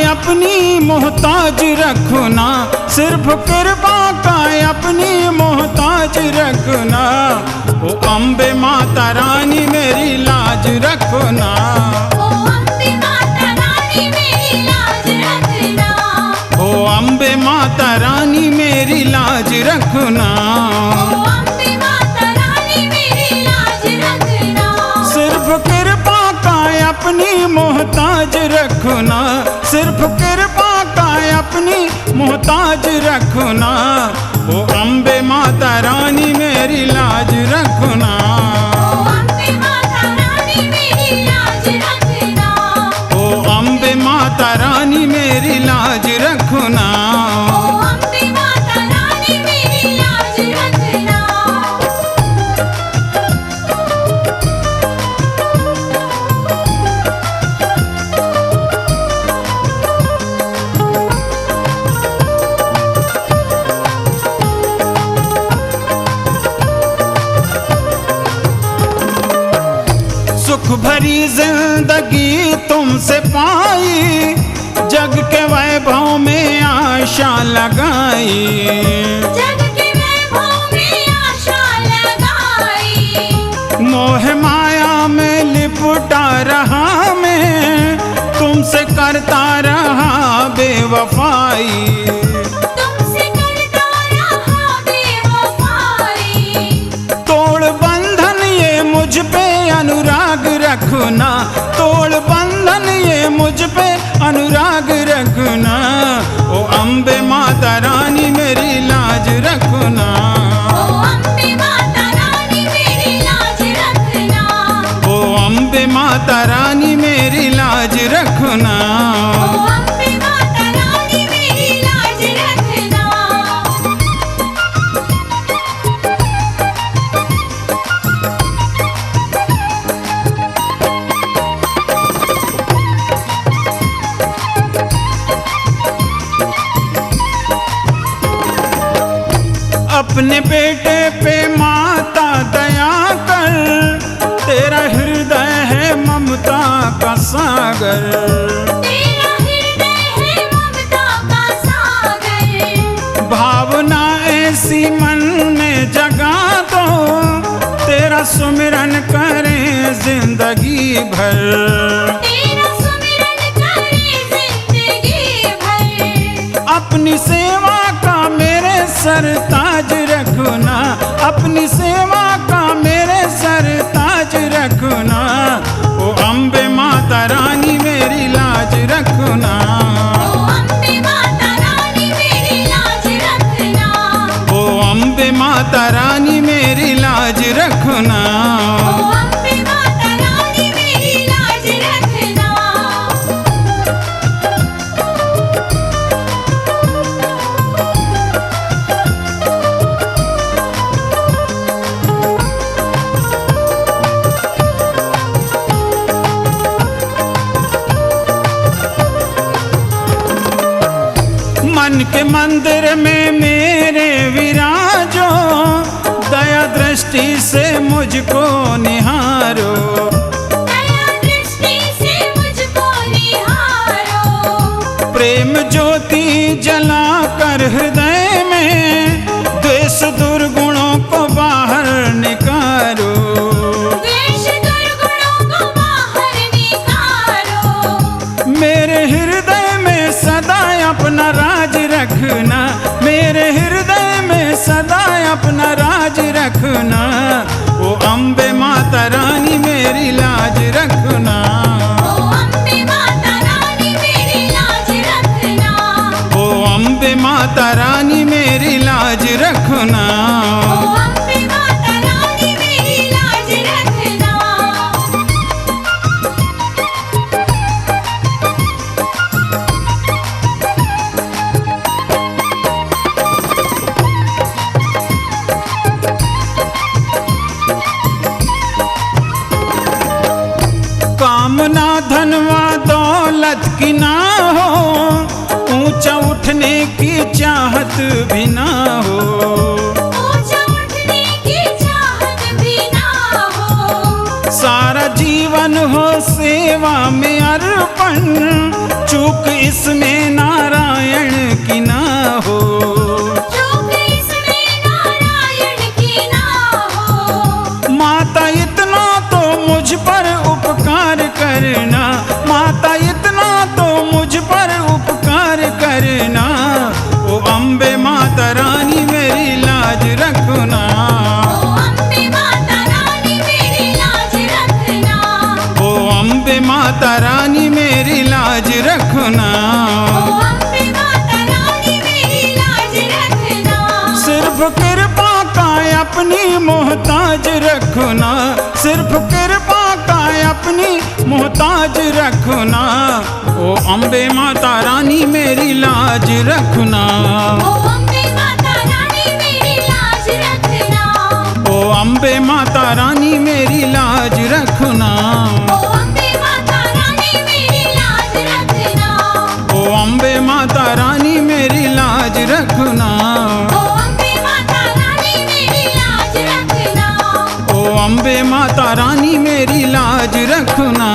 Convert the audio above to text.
अपनी मोहताज रखना, सिर्फ कृपा का अपनी मोहताज रखना। ओ अम्बे माता रानी मेरी लाज रखना, ओ अम्बे माता रानी मेरी लाज रखना, ओ अम्बे माता रानी मेरी लाज रखना। ओ अम्बे माता रानी मेरी लाज रखना। सिर्फ कृपा का अपनी मोहताज रखना, सिर्फ कृपा का अपनी मोहताज रखना। ओ अम्बे माता रानी मेरी लाज रखना, ओ अम्बे माता रानी मेरी लाज रखना, ओ अम्बे माता रानी मेरी लाज रखना। ओ अम्बे माता रानी मेरी लाज रखना। सुख भरी जिंदगी तुमसे पाई, जग के वैभव में आशा लगाई। जग के वैभव में आशा लगाई, मोह माया में लिपटा रहा मैं, तुमसे करता रहा बेवफाई। तुमसे करता रहा बेवफाई। तोड़ बंधन ये मुझ पे अनुराग रखना, तोड़ बंधन ये मुझ पे अनुराग रखना। ओ अम्बे माता रानी मेरी लाज रखना, ओ अम्बे माता रानी मेरी लाज रखना, ओ अम्बे माता रानी मेरी लाज रखना। ओ अम्बे माता रानी मेरी लाज रखना। अपने बेटे पे माता दया कर, तेरा हृदय है ममता का सागर। तेरा हृदय है ममता का सागर। भावना ऐसी मन में जगा दो, तेरा सुमिरन करें जिंदगी भर। तेरा सुमिरन करे जिंदगी भर। अपनी सेवा का मेरे सर ताज रखना, अपनी सेवा का मेरे सर ताज रखना। ओ अम्बे माता रानी मेरी लाज रखना, ओ अम्बे माता रानी मेरी लाज रखना, ओ अम्बे माता रानी मेरी लाज रखना। ओ अम्बे माता रानी मेरी लाज रखना। मन के मंदिर में मेरे विराजो, दया दृष्टि से मुझको निहारो। दया दृष्टि से मुझको निहारो। प्रेम ज्योति जला कर हृदय में, द्वेष दुर्गुणों को बाहर निकारो। द्वेष दुर्गुणों को बाहर निकालो। मेरे हृदय में सदा अपना राज रखना, मेरे हृदय में सदा अपना राज रखना। ओ अम्बे माता रानी मेरी लाज रखना, ओ अम्बे माता रानी मेरी लाज रखना, ओ अम्बे माता रानी मेरी लाज रखना। ओ अम्बे माता रानी मेरी लाज रखना। कामना धनवा दौलत की ना हो, ऊंचा उठने की चाहत भी ना हो। ऊंचा उठने की चाहत भी ना हो। सारा जीवन हो सेवा में अर्पण, चूक इसमें नारायण की ना हो, चूक इसमें नारायण की ना हो। माता इतना तो मुझ पर उपकार करना, माता इतना तो मुझ पर उपकार करना, ओ अम्बे माता रानी मेरी लाज रखना, ओ अम्बे माता रानी मेरी लाज रखना, ओ अम्बे माता रानी मेरी लाज रखना। ओ अम्बे माता रानी मेरी लाज रखना। सिर्फ कृपा का अपनी मोहताज रखना, सिर्फ कृपा का अपनी मोहताज रखना, ओ अम्बे माता रानी मेरी लाज रखना, ओ अम्बे माता रानी मेरी लाज रखना, ओ अम्बे माता रानी मेरी लाज रखना, ओ अम्बे माता रानी मेरी लाज रखना, ओ अम्बे माता रानी मेरी लाज रखना, ओ अम्बे माता रानी मेरी लाज रखना, ओ अम्बे माता रानी मेरी लाज रखना।